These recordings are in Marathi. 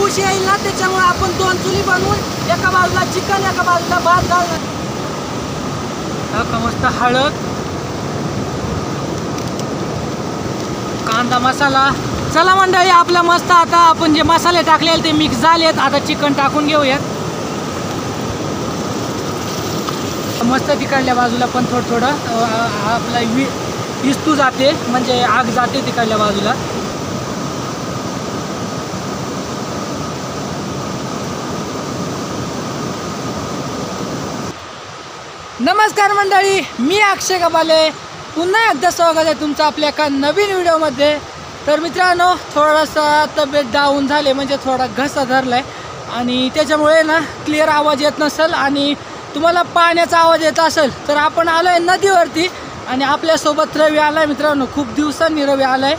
पाऊस येईल ना, त्याच्यामुळे आपण 2 चुली बनवून एका बाजूला चिकन एका बाजूला भात घालणार. मस्त हळद, कांदा मसाला. चला मंडळी, आपलं मस्त आता आपण जे मसाले टाकले ते मिक्स झालेत. आता चिकन टाकून घेऊयात. मस्त तिकडल्या बाजूला पण थोडं आपला विस्तू जाते, म्हणजे आग जाते तिकडल्या बाजूला. नमस्कार मंडळी, मी अक्षय कबाले. पुन्हा एकदा स्वागत आहे तुमचं आपल्या एका नवीन व्हिडिओमध्ये. तर मित्रांनो, थोडासा तब्येत डाऊन झाले, म्हणजे थोडा घसा धरलाय आणि त्याच्यामुळे ना क्लिअर आवाज येत नसेल आणि तुम्हाला पाण्याचा आवाज येत असेल तर आपण आलो आहे नदीवरती आणि आपल्यासोबत रवी आला आहे. मित्रांनो, खूप दिवसांनी रवी आला आहे.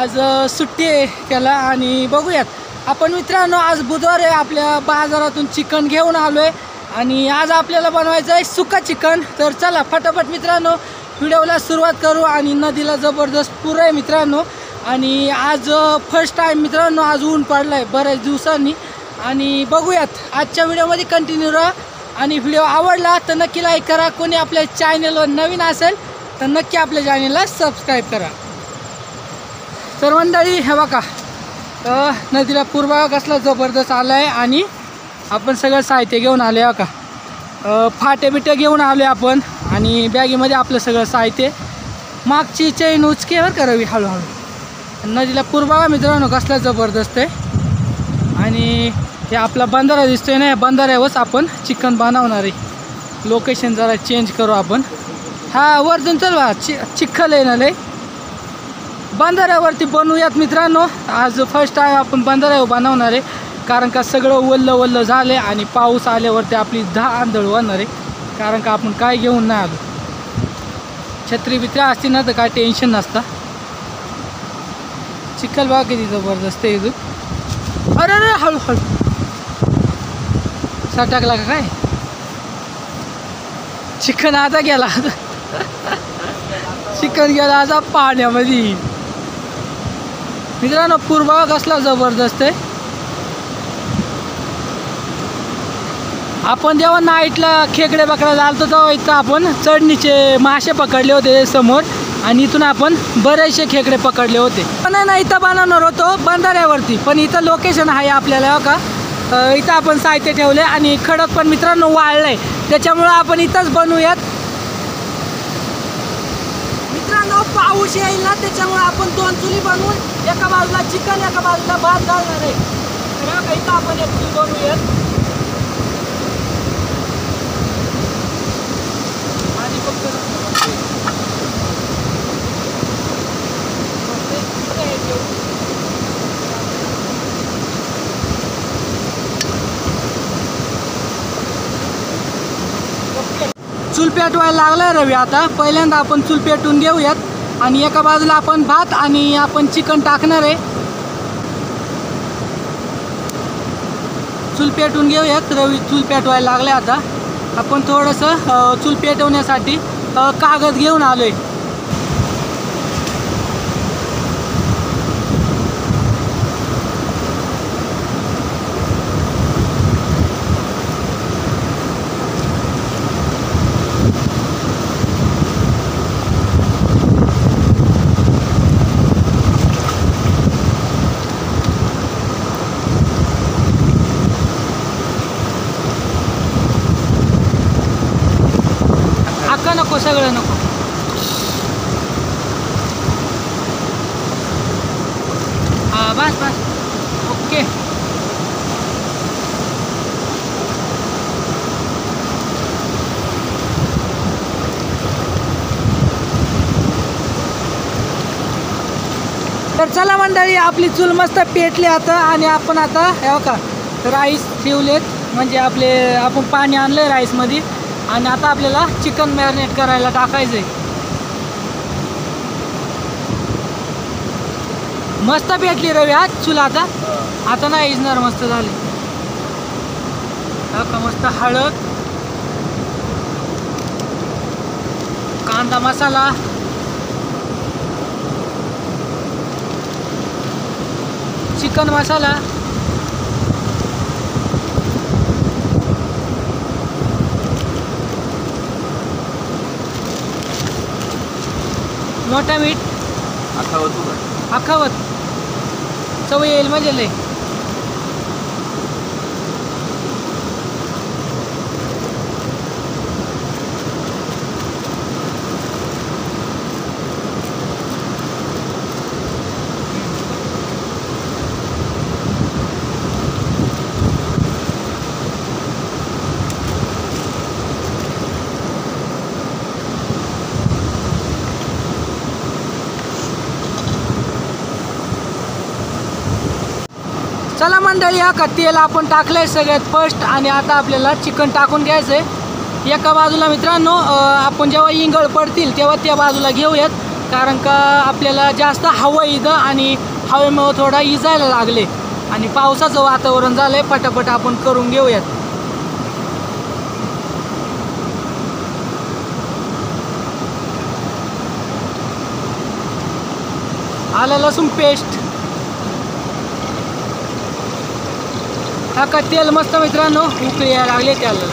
आज सुट्टी केला आणि बघूयात आपण. मित्रांनो, आज बुधवार आहे. आपल्या बाजारातून चिकन घेऊन आलो आहे आणि आज आपल्याला बनवायचं आहे सुका चिकन. तर चला फटाफट मित्रांनो व्हिडिओला सुरुवात करू. आणि नदीला जबरदस्त पूर आहे मित्रांनो. आणि आज फर्स्ट टाईम मित्रांनो आज ऊन पडलं आहे बऱ्याच दिवसांनी. आणि बघूयात आजच्या व्हिडिओमध्ये कंटिन्यू राहा. आणि व्हिडिओ आवडला तर नक्की लाईक करा. कोणी आपल्या चॅनलवर नवीन असेल तर नक्की आपल्या चॅनलला सबस्क्राईब करा. तर मंडळी, हे बघा नदीला पूर बघा कसला जबरदस्त आला आहे. आणि आपण सगळं साहित्य घेऊन आले का, फाटे बिटे घेऊन आले आपण. आणि बॅगेमध्ये आपलं सगळं साहित्य. मागची चैन उचके बरं करावी हळूहळू. नदीला पूर बघा मित्रांनो कसला जबरदस्त आहे. आणि हे आपला बंधारा दिसतोय ना, बंधाऱ्यावरच आपण चिकन बनवणार आहे. लोकेशन जरा चेंज करू आपण. हा वरतून चल बा, चिखल आहे ना लय. बंधाऱ्यावरती बनवूयात मित्रांनो. आज फर्स्ट टाईम आपण बंधाऱ्यावर बनवणार आहे, कारण का सगळं वल्लं झालं आहे आणि पाऊस आल्यावरती आपली आंधळ होणार आहे. कारण का आपण काय घेऊन नाही आलो. छत्री बित्र्या असती ना तर काय टेन्शन नसतं. चिखल बघा किती जबरदस्त आहे इथून. अरे अरे हळूहळू सटकला का काय. चिकन आता गेला, चिकन गेला आता पाण्यामध्ये. मित्रांनो, पूर बघा कसला जबरदस्त आहे. आपण जेव्हा नाईटला खेकडे पकडायला आलतो तेव्हा इथं आपण चढणीचे मासे पकडले होते समोर. आणि इथून आपण बरेचसे खेकडे पकडले होते. पण ना इथं बनवणार होतो बंधाऱ्यावरती, पण इथं लोकेशन आहे आपल्याला का. इथं आपण साहित्य ठेवले आणि खडक पण मित्रांनो वाळलंय, त्याच्यामुळं आपण इथंच बनवूयात. मित्रांनो, पाऊस येईल ना, त्याच्यामुळे आपण 2 चुली बनवून एका बाजूला चिकन एका बाजूला भात घालणार आहे. तर इथं आपण एक चूल बनवूयात. आणि चूल पेटवायला लागलाय रवी. आता पहिल्यांदा आपण चूल पेटवून घेऊयात. आणि एका बाजूला आपण भात आणि आपण चिकन टाकणार आहे. चूल पेटवून घेऊयात. रवी चूल पेटवायला लागले. आता आपण थोडंसं चूल पेटवण्यासाठी कागद घेऊन आलो आहे. नको सगळं नको. हा बस बस ओके. तर चला मंडळी, आपली चूल मस्त पेटली आता. आणि आपण आता हे का राईस ठेवलेत, म्हणजे आपण पाणी आणलंय राईसमध्ये. आणि आता आपल्याला चिकन मॅरिनेट करायला टाकायचं आहे. मस्त पेटली रवी आज चूल. आता नाही इजणार, मस्त झाली. का मस्त हळद, कांदा मसाला, चिकन मसाला, मोठा मीठ अखावत चव येईल म्हणजे लय. चला मंडळी, हा तेल आपण टाकलंय सगळ्यात फर्स्ट आणि आता आपल्याला चिकन टाकून घ्यायचंय. एका बाजूला मित्रांनो आपण जेव्हा इंगळ पडतील तेव्हा त्या बाजूला घेऊयात, कारण का आपल्याला जास्त हवा इथं आणि हवेमुळे थोडा इजायला लागले आणि पावसाचं वातावरण झालंय. पटापट आपण करून घेऊयात. आलं लसूण पेस्ट टाका. तेल मस्त मित्रांनो उकळी यायला लागले त्याला.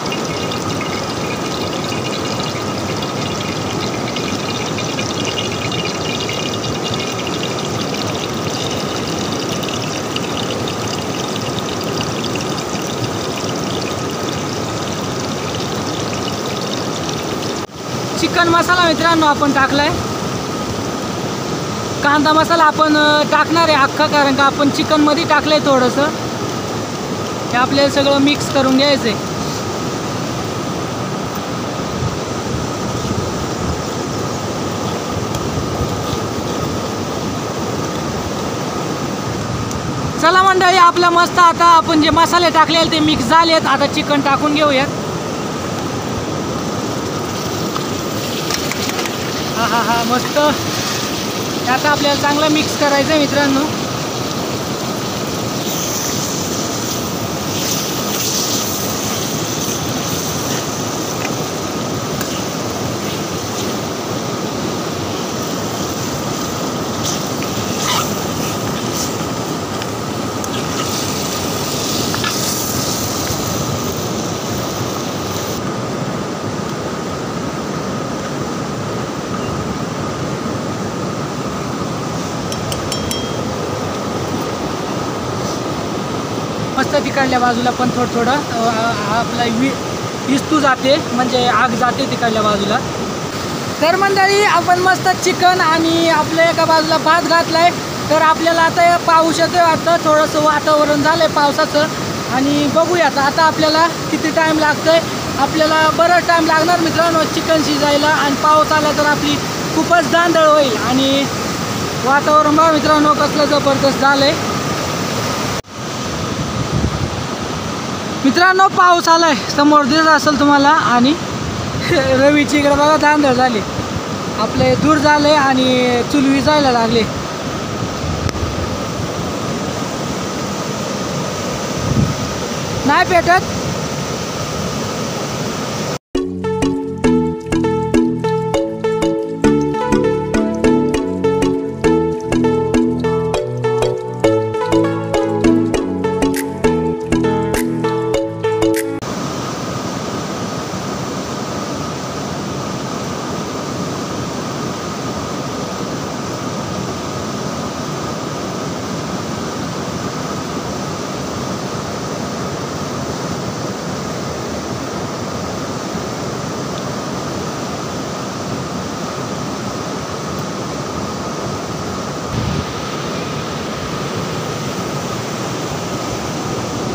चिकन मसाला मित्रांनो आपण टाकलाय. कांदा मसाला आपण टाकणार आहे अख्खा, कारण का आपण चिकन मध्ये टाकलंय थोडंसं. हे आपल्याला सगळं मिक्स करून घ्यायचंय. चला मंडळी, आपलं मस्त आता आपण जे मसाले टाकले ते मिक्स झालेत. आता चिकन टाकून घेऊयात. हा मस्त. आता आपल्याला चांगलं मिक्स करायचं आहे मित्रांनो. मस्त तिकडल्या बाजूला पण थोडं आपला इस्तू जाते, म्हणजे आग जाते तिकडल्या बाजूला. तर मंडळी आपण मस्त चिकन आणि आपल्या एका बाजूला भात घातलाय. तर आपल्याला आता पाऊस येतोय, आता थोडंसं वातावरण झालंय पावसाचं आणि बघूयात आता आपल्याला किती टाईम लागतोय. आपल्याला बराच टाईम लागणार मित्रांनो चिकन शिजायला, आणि पाऊस आला तर आपली खूपच धांदळ होईल. आणि वातावरण बघा मित्रांनो कसलं जबरदस्त झालंय. मित्रांनो पाऊस आलाय, समोर दिसत असेल तुम्हाला. आणि रवीची इकडे बघा धांदळ झाली, आपले दूर झाले आणि चुलवी जायला लागले. नाही पेटत.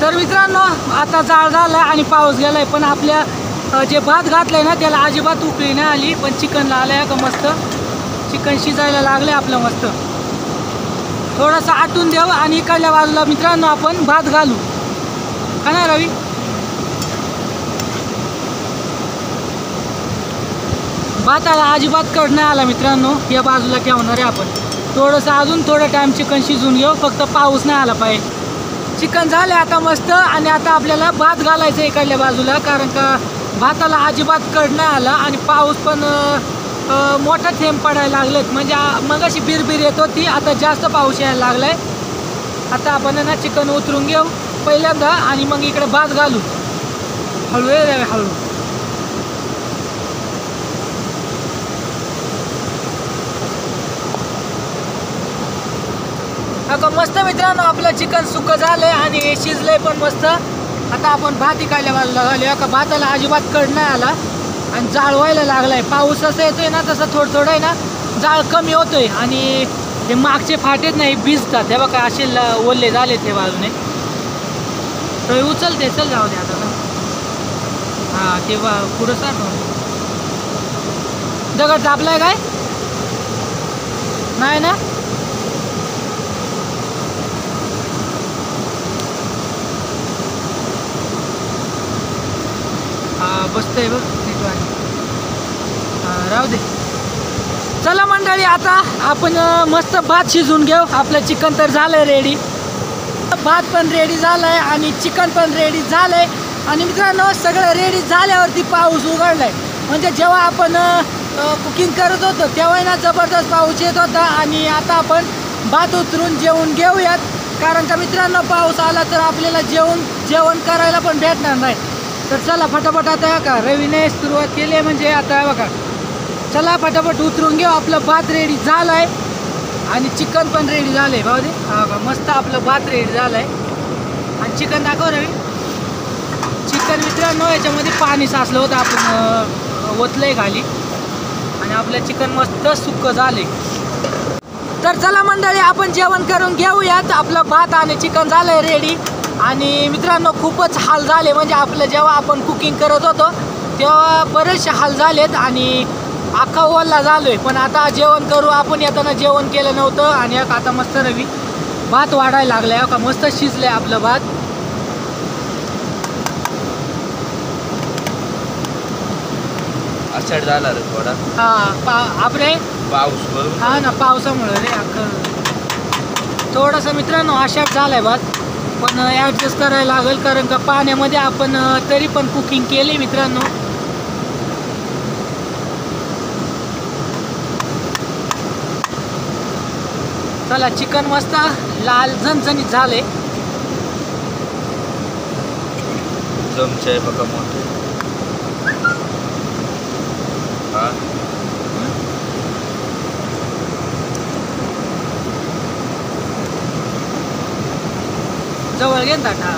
तर मित्रांनो आता जाळ झाला आणि पाऊस गेलाय, पण आपल्या जे भात घातलाय ना त्याला अजिबात उकळी नाही आली. पण चिकनला आलंय का मस्त, चिकन शिजायला लागले आपलं मस्त. थोडंसं आटून देऊ आणि इकडल्या बाजूला मित्रांनो आपण भात घालू, का नाही रवी? भाताला अजिबात कड नाही आला मित्रांनो. या बाजूला ठेवणार आहे आपण. थोडंसं अजून थोडं टाईम चिकन शिजून घेऊ, फक्त पाऊस नाही आला पाहिजे. चिकन झाले आता मस्त. आणि आता आपल्याला भात घालायचं इकडल्या बाजूला, कारण का भाताला अजिबात कड नाही आला आणि पाऊस पण मोठा थेंब पडायला लागलेत. म्हणजे मग अशी बिरबिर येत होती, आता जास्त पाऊस यायला लागलाय. आता आपण ना चिकन उतरून घेऊ पहिल्यांदा आणि मग इकडे भात घालू. हळू हळू. आता मस्त मित्रांनो आपलं चिकन सुकं झालंय आणि शिजलंय पण मस्त. आता आपण भात इकायला घालूया का. भाताला अजिबात कड नाही आला आणि जाळ व्हायला लागलाय. पाऊस असं येतोय ना तसं थोडं थोडं आहे ना जाळ कमी होतोय आणि हे मागचे फाटेत नाही भिजतात. हे बघा असे ओले झाले ते बाजूने. तर उचलते चल जाऊ दे आता. हां ते पुढं साठ दगड तापलाय काय नाही ना. हा बसतंय बघ राहू दे. चला मंडळी आता आपण मस्त भात शिजवून घेऊ. आपलं चिकन तर झालंय रेडी. भात पण रेडी झालाय आणि चिकन पण रेडी झालंय. आणि मित्रांनो सगळं रेडी झाल्यावरती पाऊस उघडलाय. म्हणजे जेव्हा आपण कुकिंग करत होतो तेव्हा ना जबरदस्त पाऊस येत होता. आणि आता आपण भात उतरून जेवून घेऊयात. कारण का मित्रांनो पाऊस आला तर आपल्याला जेवण करायला पण भेटणार नाही. तर चला फटाफट आता का रवीने सुरुवात केली म्हणजे आता बघा. चला फटाफट उतरून घेऊ. आपलं भात रेडी झालंय आणि चिकन पण रेडी झालंय. भाऊ दे हा का मस्त आपलं भात रेडी झालंय. आणि चिकन दाखव रवी. चिकन मित्रांनो याच्यामध्ये पाणी साचलं होतं आपण ओतलंय खाली आणि आपलं चिकन मस्त सुक्क झालंय. तर चला मंडळी आपण जेवण करून घेऊयात. आपलं भात आणि चिकन झालंय रेडी. आणि मित्रांनो खूपच हाल झाले. म्हणजे आपलं जेव्हा आपण कुकिंग करत होतो तेव्हा बरेचसे हाल झालेत आणि अख्खा ओला झालोय. पण आता जेवण करू. आपण येताना जेवण केलं नव्हतं आणि आता मस्त रवी भात वाढायला लागलाय का. मस्त शिजलंय आपलं भात. आषाढ झाला रे थोडा. हा आपले पाऊस हा ना पावसामुळे रे अख्खं थोडंसं मित्रांनो आषाढ झालाय भात. पण ॲडजस्ट करायला लागेल कारण का पाण्यामध्ये आपण तरी पण कुकिंग केली मित्रांनो. चला चिकन मस्त लाल झणझणीत झाले. चमचे बघा मोठे. जवळ घेतात हा.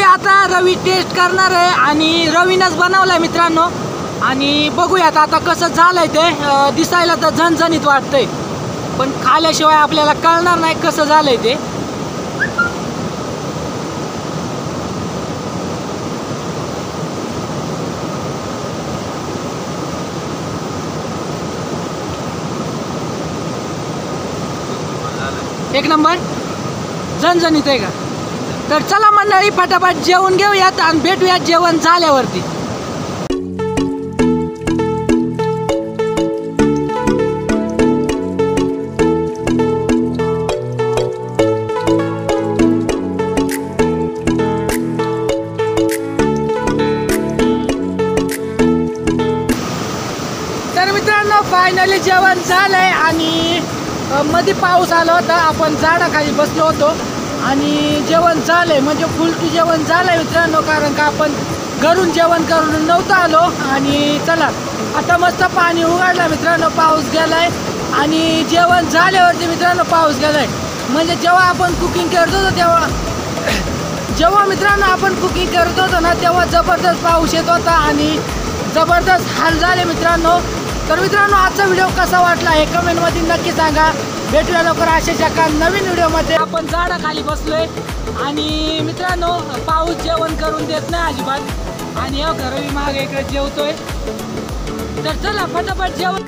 आता रवी टेस्ट करणार आहे आणि रवीनंच बनवलाय मित्रांनो. आणि बघूयात आता कसं झालंय ते. दिसायला तर झणझणीत वाटतंय पण खाल्याशिवाय आपल्याला कळणार नाही कसं झालंय ते. एक नंबर झणझणीत आहे का. तर चला मंडळी फटाफट जेवण घेऊयात आणि भेटूयात जेवण झाल्यावरती. तर मित्रांनो फायनली जेवण झालंय आणि मध्ये पाऊस आला होता. आपण झाडाखाली बसलो होतो आणि जेवण झालंय म्हणजे फुलकी जेवण झालंय मित्रांनो. कारण का आपण घरून जेवण करून नव्हतं आलो. आणि चला आता मस्त पाणी उघडलं मित्रांनो. पाऊस गेलाय आणि जेवण झाल्यावरती मित्रांनो पाऊस गेलाय. म्हणजे जेव्हा आपण कुकिंग करत होतो जेव्हा मित्रांनो आपण कुकिंग करत होतो ना तेव्हा जबरदस्त पाऊस येत होता आणि जबरदस्त हाल झाले मित्रांनो. तर मित्रांनो आजचा व्हिडिओ कसा वाटला हे कमेंटमध्ये नक्की सांगा. भेटूया लवकर अशाच एका नवीन व्हिडिओमध्ये. आपण झाडाखाली बसलोय आणि मित्रांनो पाऊस जेवण करून देत नाही अजिबात. आणि रवी मागे इकडे जेवतोय. तर चला फटाफट जेवण